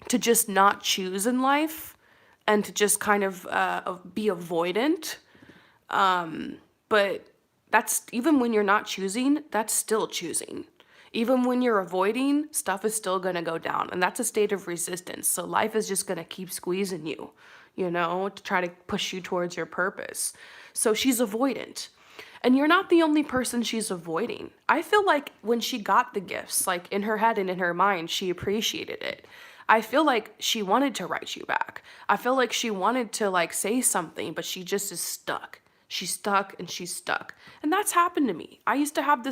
to just not choose in life and to just kind of be avoidant. But that's even when you're not choosing, that's still choosing. Even when you're avoiding, stuff is still going to go down. And that's a state of resistance. So life is just going to keep squeezing you, to try to push you towards your purpose. So she's avoidant. And you're not the only person she's avoiding. I feel like when she got the gifts, like in her head and in her mind, she appreciated it. I feel like she wanted to write you back. I feel like she wanted to like say something, but she just is stuck. She's stuck and she's stuck. And that's happened to me. I used to have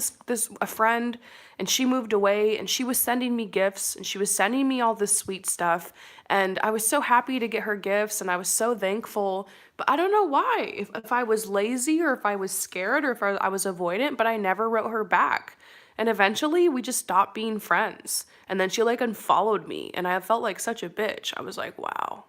a friend, and she moved away, and she was sending me gifts, and she was sending me all this sweet stuff, and I was so happy to get her gifts, and I was so thankful. But I don't know why. If I was lazy, or if I was scared, or if I was avoidant, but I never wrote her back. And eventually we just stopped being friends. And then she like unfollowed me, and I felt like such a bitch. I was like, wow.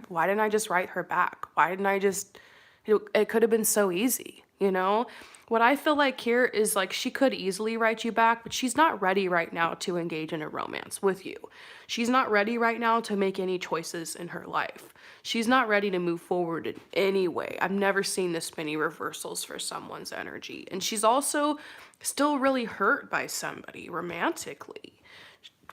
Why didn't I just write her back? Why didn't I just it could have been so easy, you know? What I feel like here is like she could easily write you back, but she's not ready right now to engage in a romance with you. She's not ready right now to make any choices in her life. She's not ready to move forward in any way. I've never seen this many reversals for someone's energy. And she's also still really hurt by somebody romantically.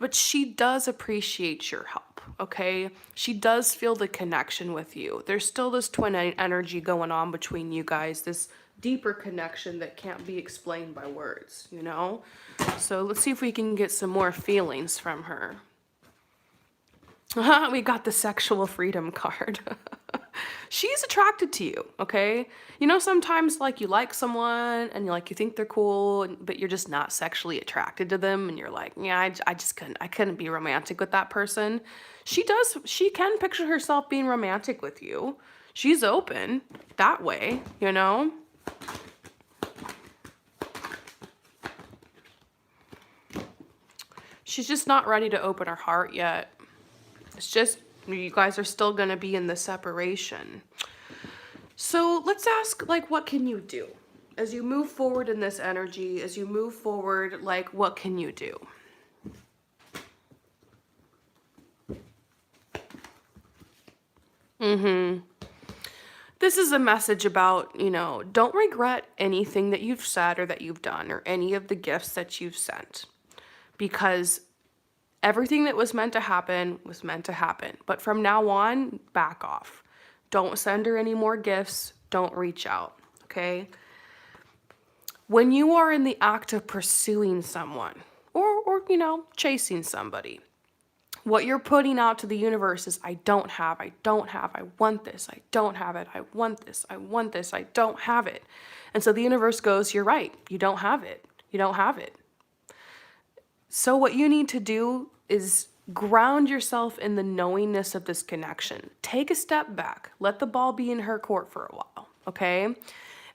But she does appreciate your help, okay? She does feel the connection with you. There's still this twin energy going on between you guys, this deeper connection that can't be explained by words, you know? So let's see if we can get some more feelings from her. We got the sexual freedom card. She's attracted to you, okay? You know, sometimes like you like someone and you think they're cool, but you're just not sexually attracted to them, and you're like, yeah, I couldn't be romantic with that person. She can picture herself being romantic with you. She's open that way, you know? She's just not ready to open her heart yet. It's just, you guys are still going to be in the separation. So let's ask, like, what can you do? As you move forward in this energy, as you move forward, like, what can you do? This is a message about, you know, don't regret anything that you've said or that you've done or any of the gifts that you've sent. Because everything that was meant to happen was meant to happen. But from now on, back off. Don't send her any more gifts. Don't reach out, okay? When you are in the act of pursuing someone or you know, chasing somebody, what you're putting out to the universe is, I don't have, I want this, I don't have it, I want this, I don't have it. And so the universe goes, you're right, you don't have it, you don't have it. So what you need to do is ground yourself in the knowingness of this connection. Take a step back. Let the ball be in her court for a while, okay?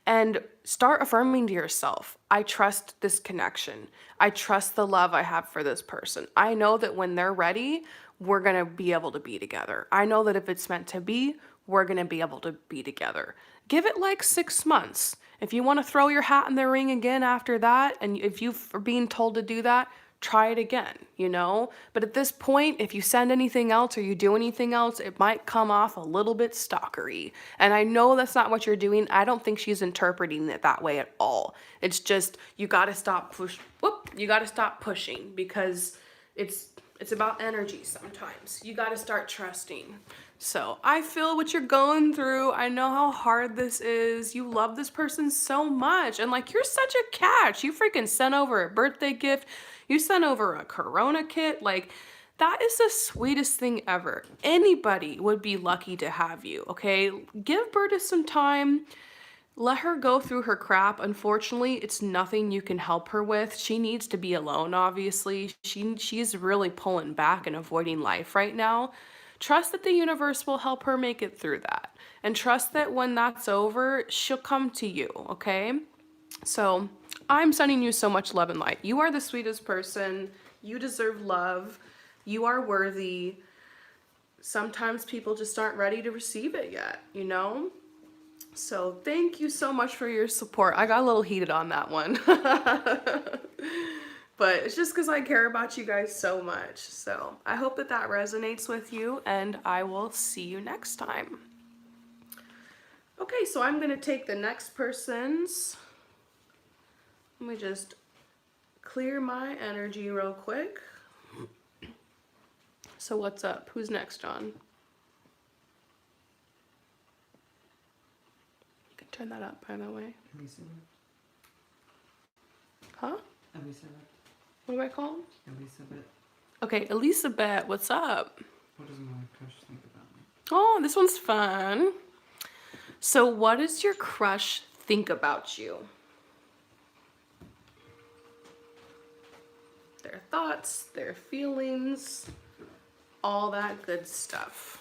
And start affirming to yourself, I trust this connection. I trust the love I have for this person. I know that when they're ready, we're going to be able to be together. I know that if it's meant to be, we're going to be able to be together. Give it like 6 months. If you want to throw your hat in the ring again after that, and if you are being told to do that, try it again, you know? But at this point, if you send anything else or you do anything else, it might come off a little bit stalkery. And I know that's not what you're doing. I don't think she's interpreting it that way at all. It's just, you gotta stop pushing, because it's about energy sometimes. You gotta start trusting. So I feel what you're going through. I know how hard this is. You love this person so much. And like, you're such a catch. You freaking sent over a birthday gift. You sent over a Corona kit. Like, that is the sweetest thing ever. Anybody would be lucky to have you, okay? Give Berta some time. Let her go through her crap. Unfortunately, it's nothing you can help her with. She needs to be alone, obviously. She's really pulling back and avoiding life right now. Trust that the universe will help her make it through that. And trust that when that's over, she'll come to you, okay? So I'm sending you so much love and light. You are the sweetest person. You deserve love. You are worthy. Sometimes people just aren't ready to receive it yet, you know? So thank you so much for your support. I got a little heated on that one. But it's just because I care about you guys so much. So I hope that that resonates with you, and I will see you next time. Okay, so I'm going to take the next person's. Let me just clear my energy real quick. So what's up? Who's next, John? You can turn that up, by the way. Elizabeth. Huh? Elizabeth. What do I call him? Elizabeth. Okay, Elizabeth, what's up? What does my crush think about me? Oh, this one's fun. So what does your crush think about you? Their thoughts, their feelings, all that good stuff.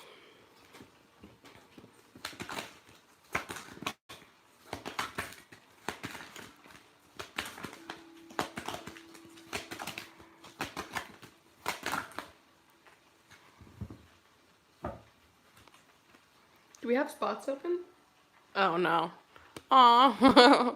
Do we have spots open? Oh no. Aw.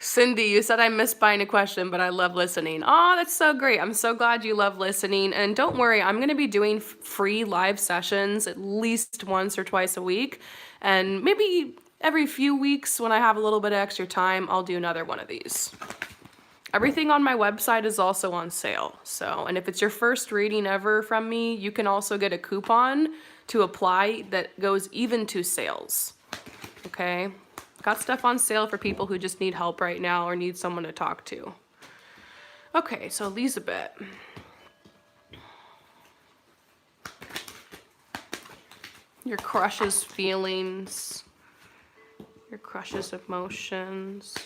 Cindy, you said I missed buying a question, but I love listening. Oh, that's so great. I'm so glad you love listening. And don't worry, I'm going to be doing free live sessions at least once or twice a week. And maybe every few weeks when I have a little bit of extra time, I'll do another one of these. Everything on my website is also on sale. So, and if it's your first reading ever from me, you can also get a coupon to apply that goes even to sales. Okay? Got stuff on sale for people who just need help right now or need someone to talk to. Okay, so Elizabeth. Your crush's feelings. Your crush's emotions.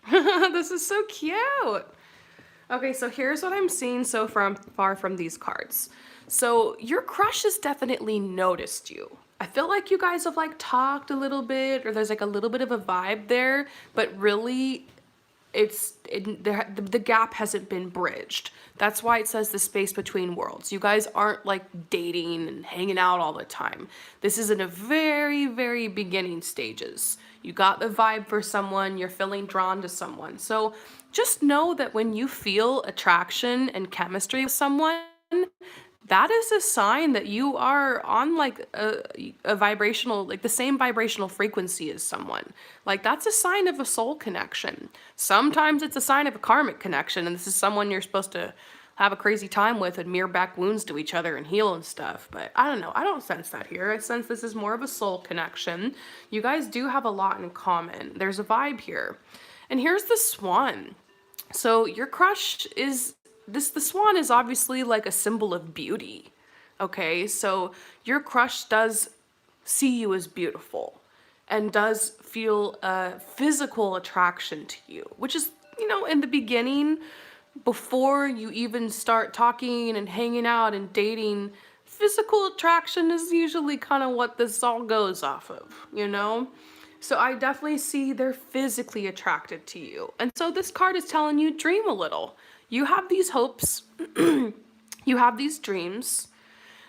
This is so cute. Okay, so here's what I'm seeing so far from these cards. So your crush has definitely noticed you. I feel like you guys have like talked a little bit, or there's like a little bit of a vibe there, but really the gap hasn't been bridged. That's why it says the space between worlds. You guys aren't like dating and hanging out all the time. This is in a very, very beginning stages. You got the vibe for someone, you're feeling drawn to someone. So just know that when you feel attraction and chemistry with someone, that is a sign that you are on like a vibrational, like the same vibrational frequency as someone. Like that's a sign of a soul connection. Sometimes it's a sign of a karmic connection, and this is someone you're supposed to have a crazy time with and mirror back wounds to each other and heal and stuff. But I don't know. I don't sense that here. I sense this is more of a soul connection. You guys do have a lot in common. There's a vibe here. And here's the swan. So your crush is the swan is obviously like a symbol of beauty. Okay, so your crush does see you as beautiful and does feel a physical attraction to you, which is, you know, in the beginning, before you even start talking and hanging out and dating, physical attraction is usually kind of what this all goes off of, you know? So I definitely see they're physically attracted to you. And so this card is telling you dream a little. You have these hopes, you have these dreams,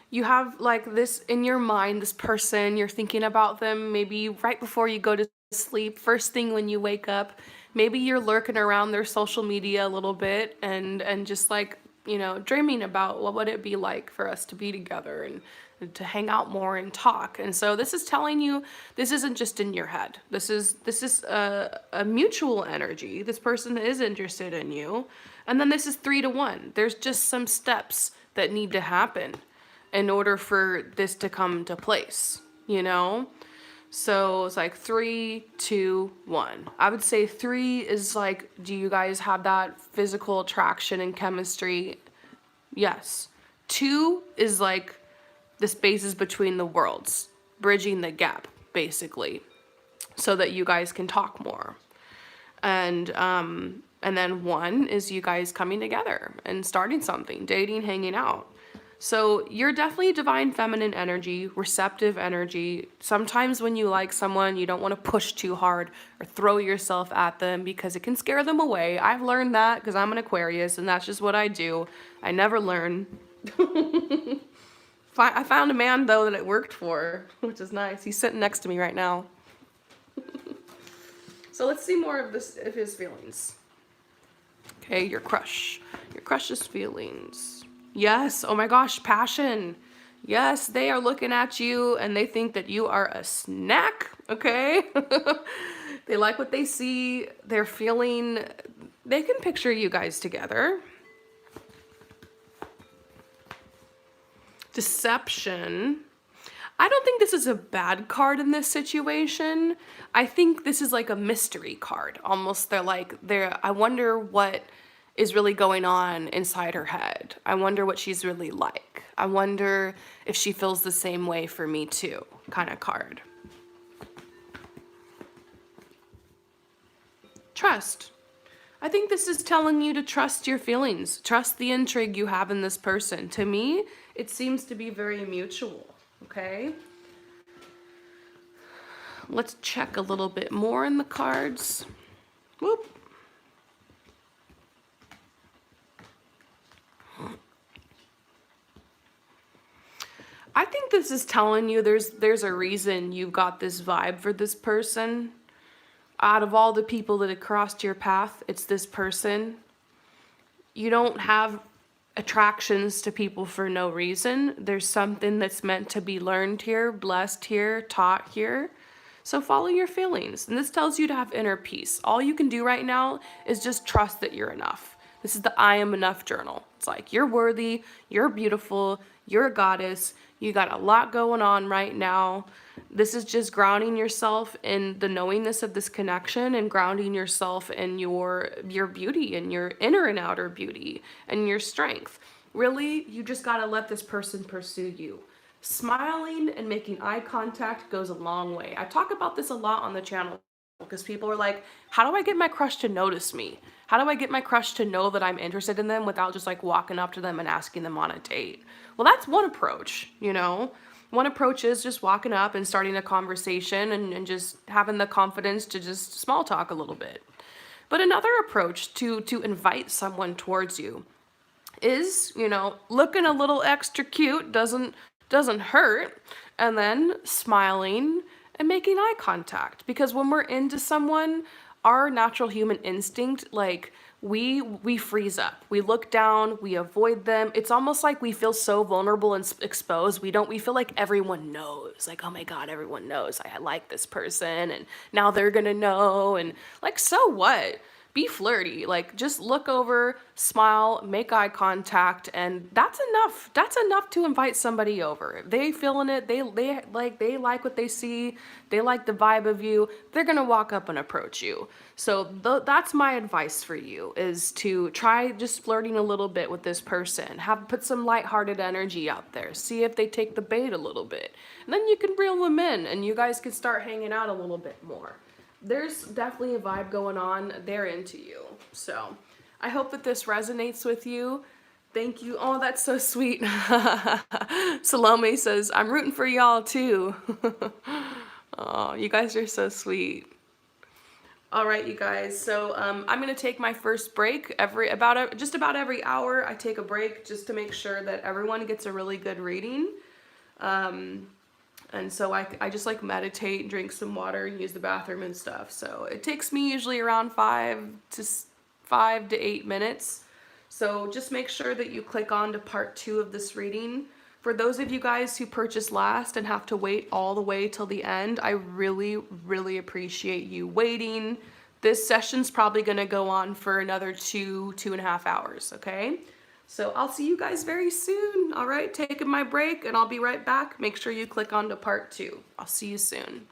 you have like this in your mind, this person, you're thinking about them maybe right before you go to sleep, first thing when you wake up. Maybe you're lurking around their social media a little bit and just like, you know, dreaming about what would it be like for us to be together and to hang out more and talk. And so this is telling you this isn't just in your head. This is a mutual energy. This person is interested in you. And then this is 3 to 1. There's just some steps that need to happen in order for this to come to place, you know? So it's like 3, 2, 1. I would say 3 is like, do you guys have that physical attraction and chemistry? Yes. 2 is like the spaces between the worlds, bridging the gap, basically, so that you guys can talk more. And then 1 is you guys coming together and starting something, dating, hanging out. So you're definitely divine feminine energy, receptive energy. Sometimes when you like someone, you don't want to push too hard or throw yourself at them because it can scare them away. I've learned that because I'm an Aquarius and that's just what I do. I never learn. I found a man, though, that it worked for, which is nice. He's sitting next to me right now. So let's see more of his feelings. Okay, your crush. Your crush's feelings. Yes, oh my gosh, passion. Yes, they are looking at you and they think that you are a snack, okay? They like what they see. They're feeling, they can picture you guys together. Deception. I don't think this is a bad card in this situation. I think this is like a mystery card. Almost I wonder what is really going on inside her head. I wonder what she's really like. I wonder if she feels the same way for me too, kind of card. Trust. I think this is telling you to trust your feelings. Trust the intrigue you have in this person. To me, it seems to be very mutual, okay? Let's check a little bit more in the cards. Whoop. I think this is telling you there's a reason you got this vibe for this person. Out of all the people that have crossed your path, it's this person. You don't have attractions to people for no reason. There's something that's meant to be learned here, blessed here, taught here. So follow your feelings. And this tells you to have inner peace. All you can do right now is just trust that you're enough. This is the I am enough journal. It's like you're worthy, you're beautiful, you're a goddess. You got a lot going on right now. This is just grounding yourself in the knowingness of this connection and grounding yourself in your beauty and your inner and outer beauty and your strength. Really, you just got to let this person pursue you. Smiling and making eye contact goes a long way. I talk about this a lot on the channel because people are like, how do I get my crush to notice me? How do I get my crush to know that I'm interested in them without just like walking up to them and asking them on a date? Well, that's one approach, you know? One approach is just walking up and starting a conversation and just having the confidence to just small talk a little bit. But another approach to invite someone towards you is, you know, looking a little extra cute, doesn't hurt, and then smiling and making eye contact. Because when we're into someone, our natural human instinct, like, we freeze up. We look down, we avoid them. It's almost like we feel so vulnerable and exposed. We feel like everyone knows. Like, oh my God, everyone knows I like this person and now they're gonna know. And like, so what? Be flirty. Like, just look over, smile, make eye contact, and that's enough. That's enough to invite somebody over. If they feeling it, they like what they see, they like the vibe of you, they're gonna walk up and approach you. So that's my advice for you, is to try just flirting a little bit with this person. Put some lighthearted energy out there. See if they take the bait a little bit. And then you can reel them in and you guys can start hanging out a little bit more. There's definitely a vibe going on. They're into you. So I hope that this resonates with you. Thank you. Oh, that's so sweet. Salome says, I'm rooting for y'all too. Oh, you guys are so sweet. All right, you guys. So I'm going to take my first break just about every hour. I take a break just to make sure that everyone gets a really good reading. And so I just like meditate, drink some water, and use the bathroom and stuff. So it takes me usually around 5 to 8 minutes. So just make sure that you click on to part 2 of this reading. For those of you guys who purchased last and have to wait all the way till the end, I really, really appreciate you waiting. This session's probably going to go on for another 2.5 hours, okay? So I'll see you guys very soon. All right, taking my break and I'll be right back. Make sure you click on to part 2. I'll see you soon.